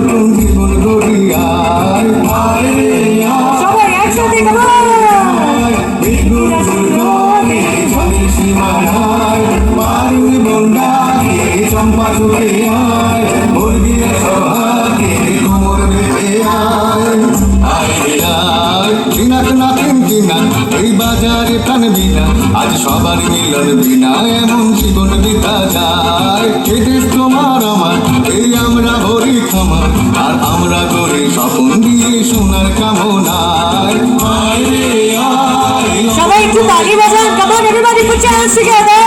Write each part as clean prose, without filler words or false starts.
নতুন জীবন গড়িয়ায় সবাই একসাথে সীমানায় মারুর বন্ডাকে চম্পা ছুটে আয় মুরগির সভাকে কোমর বেঁধে আয় চিনাক না কিনতি না এই বাজারে প্রাণ বিনা আজ সবার মিলন বিনা এমন জীবন বিতা যায় এই দেশ তোমার আমার এই আমরা ভরি ক্ষমা আর আমরা করি স্বপ্ন দিয়ে সোনার কামনায় সবাই একটু তালি বাজান। Come on, everybody put your hands together.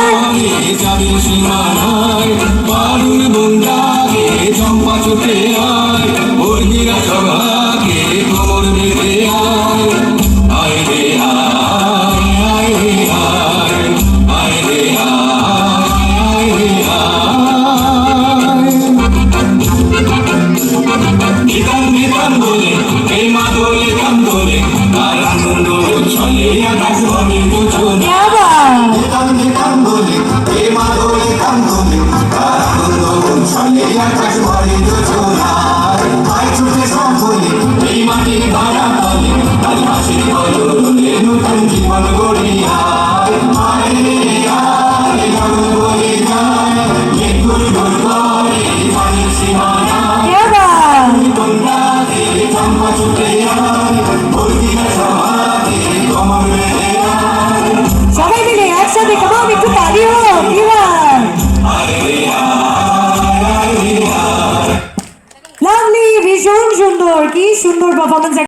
যাবে সীমানায় বারুর বন্ডাকে চম্পা ছুটে আয় মুরগিরা সভাকে কোমর বেঁধে আয় আয় রে আয় আয় রে আয় আয় রে আয় রে নিতান নিতান বলে এই মাদলে কান ধরে তার আনন্দ চলে আকাশ ভরে দুজনে নিতান নিতান বলে এই মাদলে কান ধরে তার আনন্দ চলে আকাশ ভরে দুজনায় আয় ছুটে সকলে এই মাটির ধারা তলে তার হাসির বদলে নতুন জীবন গড়িয়ায় আয় রে আয় গান বলে যায় মেঘুর ঘুর করে পানির সীমানায় চম্পা ছুটে আয় মুরগিরা সভাকে কোমর বেঁধে আয় সবাই মিলে একসাথে come on, একটু তালি হোক। লাভলি, ভীষণ সুন্দর, কি সুন্দর পারফরমেন্স।